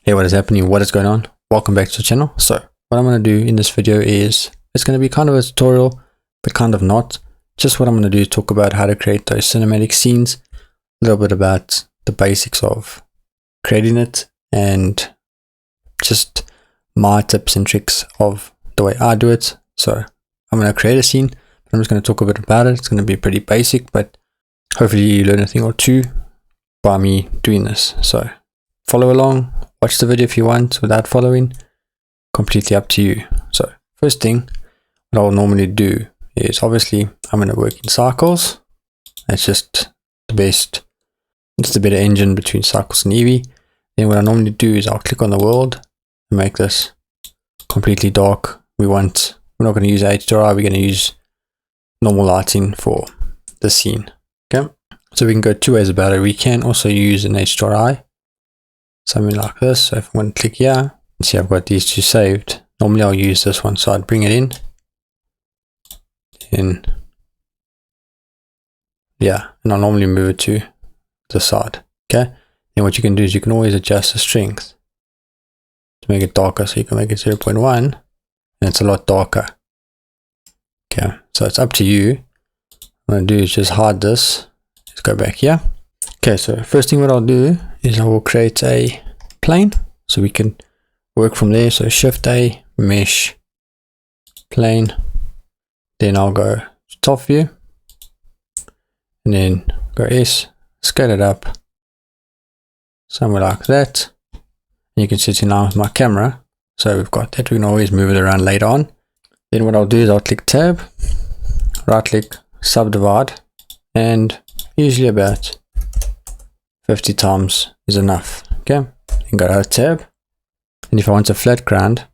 Hey, what is happening? What is going on? Welcome back to the channel. So what I'm going to do in this video is, it's going to be kind of a tutorial, but kind of not. Just what I'm going to do is talk about how to create those cinematic scenes, a little bit about the basics of creating it, and just my tips and tricks of the way I do it. So I'm going to create a scene, but I'm just going to talk a bit about it. It's going to be pretty basic, but hopefully you learn a thing or two by me doing this. So follow along. Watch the video if you want without following, completely up to you. So first thing, what I'll normally do is, obviously I'm going to work in cycles. That's just the best, it's the better engine between cycles and Eevee. Then what I normally do is I'll click on the world and make this completely dark. We're not going to use HDRI, we're going to use normal lighting for the scene. Okay, so we can go two ways about it. We can also use an HDRI, something like this. So if I want to click here, see I've got these two saved. Normally I'll use this one, so I'd bring it in, and yeah, and I'll normally move it to the side. Okay, then what you can do is you can always adjust the strength to make it darker. So you can make it 0.1 and it's a lot darker. Okay, so it's up to you. What I'm going to do is just hide this. Let's go back here. Okay, so first thing what I'll do is I will create a plane so we can work from there. So Shift A, mesh, plane. Then I'll go to top view and then go S, scale it up somewhere like that. And you can see it now with my camera. So we've got that. We can always move it around later on. Then what I'll do is I'll click tab, right click, subdivide, and usually about 50 times is enough. Okay, then go to tab, and if I want a flat ground,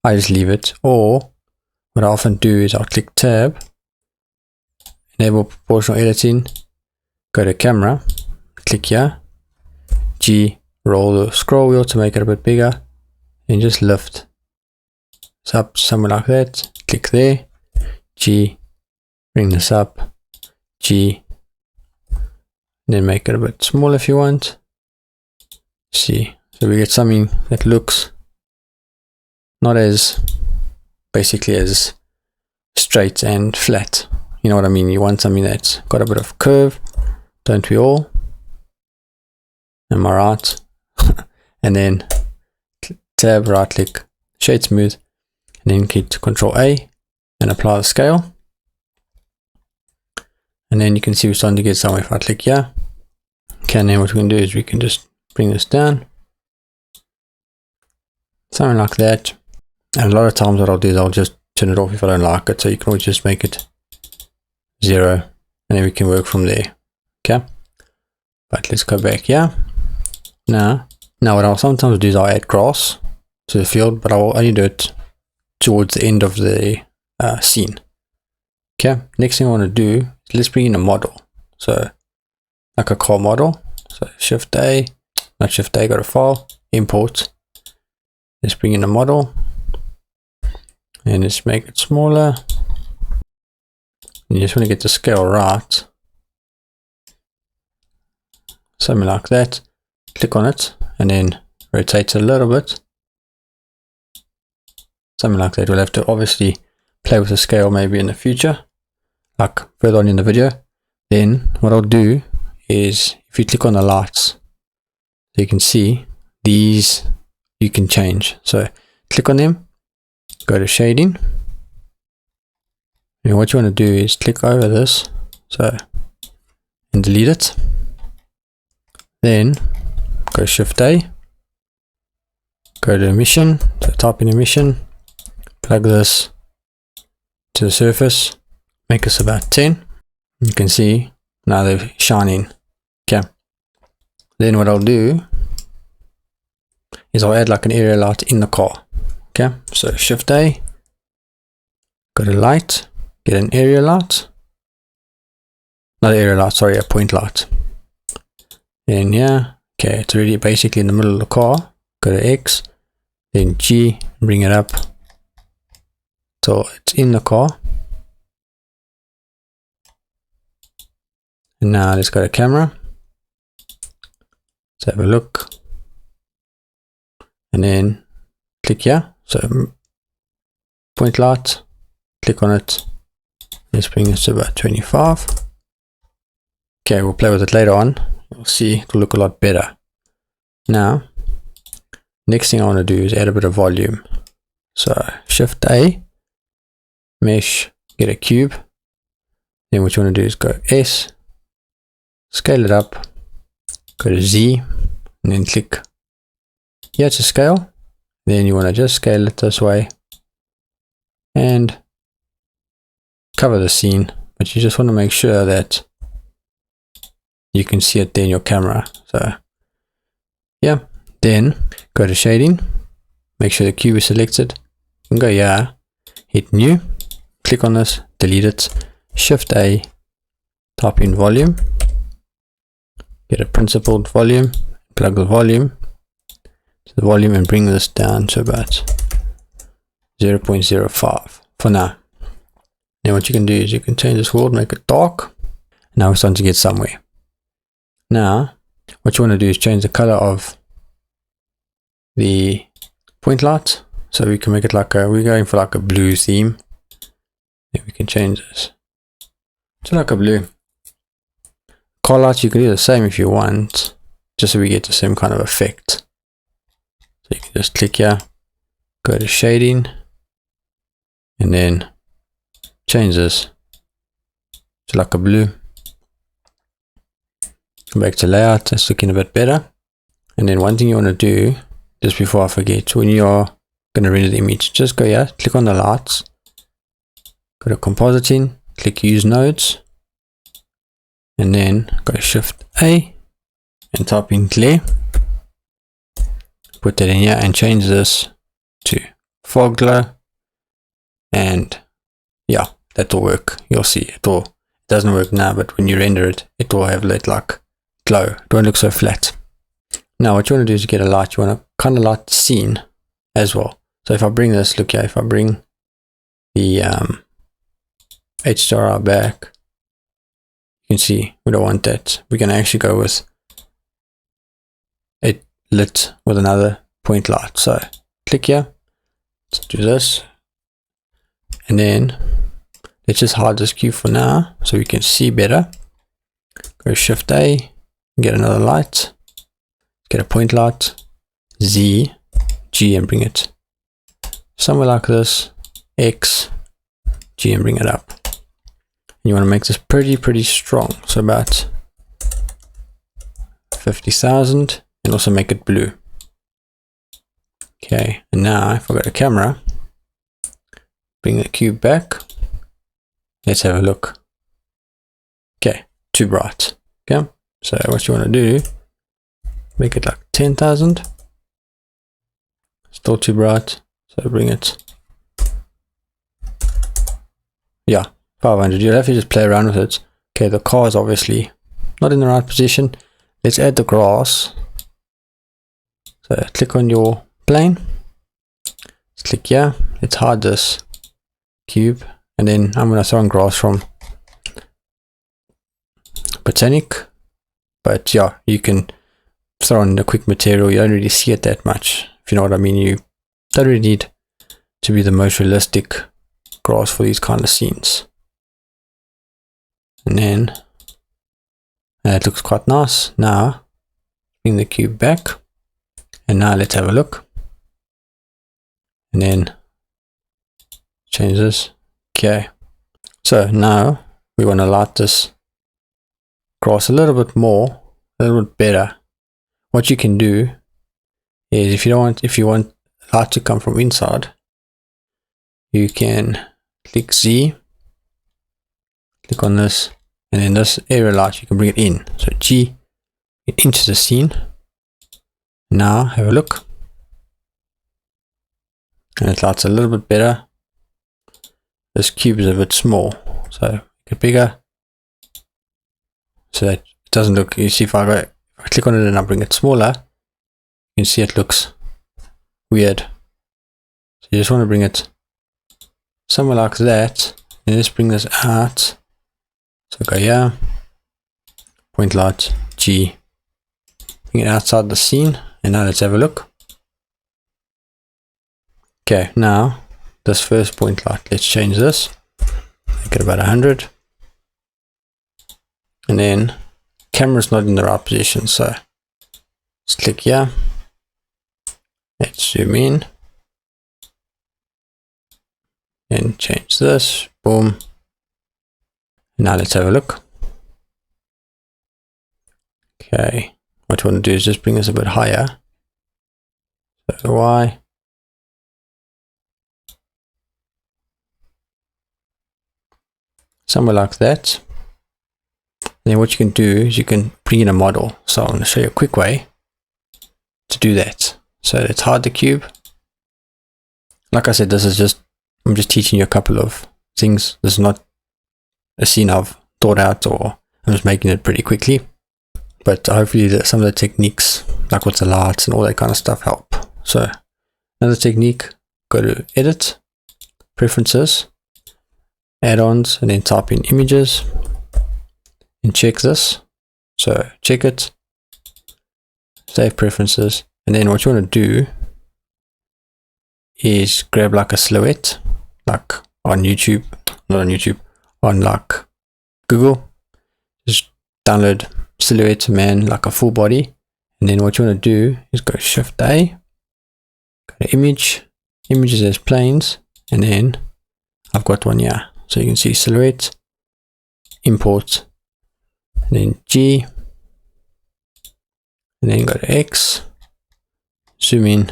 I just leave it. Or what I often do is I'll click tab, enable proportional editing, go to camera, click here, G, roll the scroll wheel to make it a bit bigger, and just lift this up somewhere like that. Click there, G, bring this up, G, then make it a bit smaller if you want. See, so we get something that looks not as basically as straight and flat. You know what I mean? You want something that's got a bit of curve, don't we all? Am I right? And then tab, right click, shade smooth, and then hit Control A and apply the scale. And then you can see we're starting to get somewhere. If I click here, okay, and then what we can do is we can just bring this down, something like that. And a lot of times what I'll do is I'll just turn it off if I don't like it. So you can always just make it 0, and then we can work from there. Okay, but let's go back here. Now what I'll sometimes do is I'll add grass to the field, but I'll only do it towards the end of the scene. Okay, next thing I want to do is let's bring in a model. So like a car model. So Shift A, not Shift A, go to File, Import. Let's bring in a model, and let's make it smaller. You just want to get the scale right, something like that. Click on it and then rotate it a little bit, something like that. We'll have to obviously play with the scale maybe in the future, like further on in the video. Then what I'll do is, if you click on the lights, you can see these you can change. So click on them, go to shading, and what you want to do is click over this, so, and delete it. Then go Shift A, go to emission, so type in emission, plug this to the surface, make this about 10. You can see now they're shining. Okay, then what I'll do is I'll add like an area light in the car. Okay, so Shift A, go to light, get an area light, not an area light, sorry, a point light. And yeah, okay, it's already basically in the middle of the car. Go to X, then G, bring it up so it's in the car. And now let's go to camera. Let's have a look. and then click here. So point light, click on it. Let's bring it to about 25. Okay, we'll play with it later on. You'll see it will look a lot better. Now, next thing I want to do is add a bit of volume. So Shift A, mesh, get a cube. Then what you want to do is go S, scale it up, go to Z, and then click here to scale. Then you want to just scale it this way and cover the scene, but you just want to make sure that you can see it there in your camera. So yeah, then go to shading, make sure the cube is selected, and go here, hit new, click on this, delete it, Shift A, type in volume, get a principled volume, plug the volume to the volume and bring this down to about 0.05 for now. Then what you can do is you can change this world, make it dark. Now we're starting to get somewhere. Now what you want to do is change the color of the point light, so we can make it like we're going for like a blue theme. Then we can change this to like a blue. Car lights you can do the same if you want, just so we get the same kind of effect. So you can just click here, go to shading, and then change this to like a blue. Go back to layout, that's looking a bit better. And then one thing you want to do, just before I forget, when you are going to render the image, just go here, click on the lights, go to compositing, click use nodes, and then go Shift A and type in glare. Put that in here and change this to fog glow, and yeah, that will work. You'll see it doesn't work now, but when you render it, it will have that like glow. It won't look so flat. Now what you want to do is get a light. You want to kind of light the scene as well. So if I bring this, look here, if I bring the HDR back, you can see we don't want that. We can actually go with it lit with another point light. So click here, let's do this, and then let's just hide this cube for now so we can see better. Go Shift A, get another light, get a point light, Z, G, and bring it somewhere like this, X, G, and bring it up. You want to make this pretty strong, so about 50,000, and also make it blue. Okay, and now if I go to camera, bring the cube back, let's have a look. Okay, too bright. Okay, so what you want to do, make it like 10,000, still too bright, so bring it, yeah, 500. You'll have to just play around with it. Okay, the car is obviously not in the right position. Let's add the grass. So click on your plane, let's click here, let's hide this cube, and then I'm going to throw in grass from Vidiq. But yeah, you can throw in the quick material. You don't really see it that much, if you know what I mean. You don't really need to be the most realistic grass for these kind of scenes. And then it looks quite nice. Now bring the cube back, and now let's have a look, and then change this. Okay, so now we want to light this grass a little bit more, a little bit better. What you can do is, if you want light to come from inside, you can click Z, click on this, and then this area light, you can bring it in. So G, into the scene. Now have a look, and it lights a little bit better. This cube is a bit small, so make it bigger so that it doesn't look, you see, if I click on it and I bring it smaller, you can see it looks weird. So you just want to bring it somewhere like that, and just bring this out. So go here, point light, G, bring it outside the scene, and now let's have a look. Okay, now this first point light, let's change this, make it about 100, and then camera's not in the right position, so let's click here, let's zoom in and change this, boom. Now let's have a look. Okay, what you want to do is just bring this a bit higher, so Y, somewhere like that. And then what you can do is you can bring in a model. So I'm going to show you a quick way to do that. So let's hide the cube. Like I said, this is just, I'm just teaching you a couple of things. This is not a scene I've thought out, or I'm just making it pretty quickly. But hopefully some of the techniques, like with the lights and all that kind of stuff, help. So another technique, go to Edit, Preferences, Add-ons, and then type in Images. And check this, so check it, save preferences, and then what you want to do is grab like a silhouette, like on YouTube, not on YouTube, on like Google, just download silhouette man, like a full body, and then what you want to do is go Shift A, go to Image, Images as planes, and then I've got one here, so you can see silhouette, import, and then G, and then go to X, zoom in,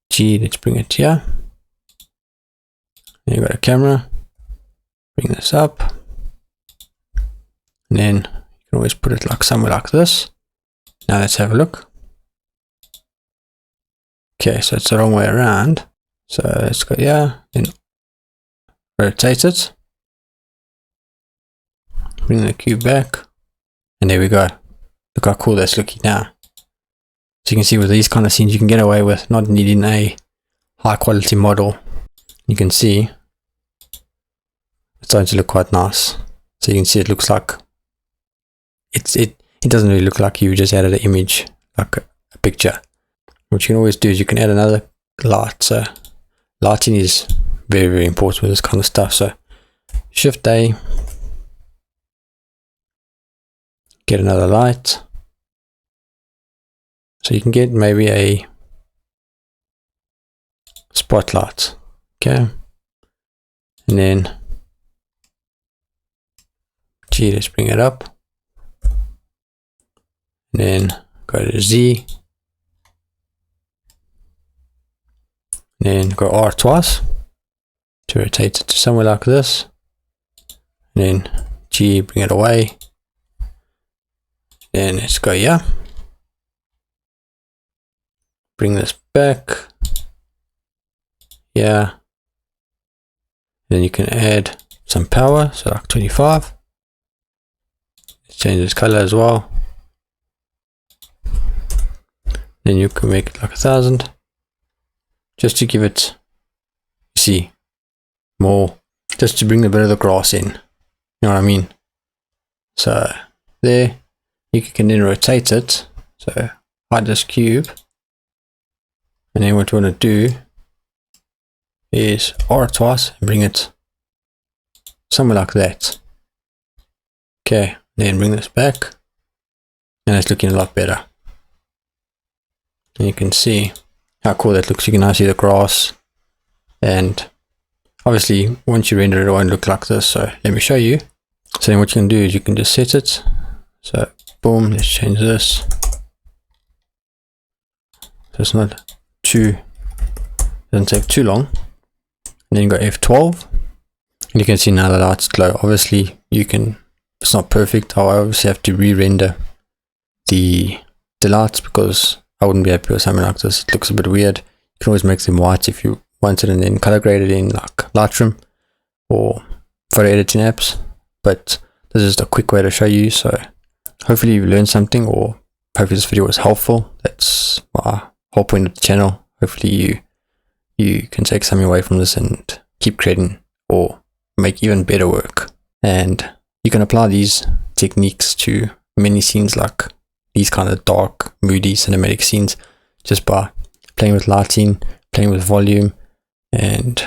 G, let's bring it here, then you go to camera, bring this up, and then you can always put it like somewhere like this. Now let's have a look. Okay, so it's the wrong way around, so let's go here, then rotate it, bring the cube back, and there we go. Look how cool that's looking now. So you can see with these kind of scenes you can get away with not needing a high quality model. You can see it's starting to look quite nice. So you can see it looks like it doesn't really look like you just added an image, like a picture. What you can always do is you can add another light. So lighting is very, very important with this kind of stuff. So Shift A, get another light, so you can get maybe a spotlight, okay, and then G, let's bring it up, and then go to Z, and then go R twice to rotate it to somewhere like this, and then G, bring it away. Then let's go here, bring this back, yeah, then you can add some power, so like 25, let's change this color as well, then you can make it like 1000, just to give it, you see, more, just to bring a bit of the grass in, you know what I mean. So there, you can then rotate it, so hide this cube, and then what you want to do is R twice and bring it somewhere like that. Okay, then bring this back, and it's looking a lot better. And you can see how cool that looks. You can now see the grass, and obviously once you render it, it won't look like this. So let me show you. So then what you can do is you can just set it, so boom, let's change this so it's not too, doesn't take too long, and then you go F12, and you can see now the lights glow. Obviously you can, it's not perfect, I obviously have to re-render the lights because I wouldn't be happy with something like this. It looks a bit weird. You can always make them white if you want it, and then color grade it in like Lightroom or photo editing apps, but this is just a quick way to show you. So hopefully you learned something, or hopefully this video was helpful. That's my whole point of the channel. Hopefully you can take something away from this and keep creating or make even better work. And you can apply these techniques to many scenes, like these kind of dark, moody, cinematic scenes, just by playing with lighting, playing with volume, And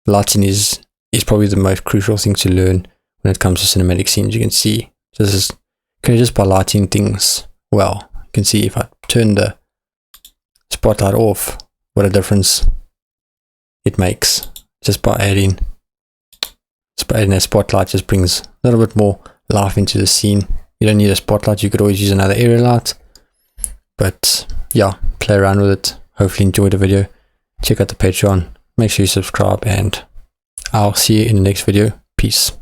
lighting is probably the most crucial thing to learn when it comes to cinematic scenes. You can see this is just by lighting things well. You can see if I turn the spotlight off, what a difference it makes. Just by adding a spotlight, just brings a little bit more life into the scene. You don't need a spotlight, you could always use another area light. But yeah, play around with it. Hopefully enjoy the video. Check out the Patreon. Make sure you subscribe, and I'll see you in the next video. Peace.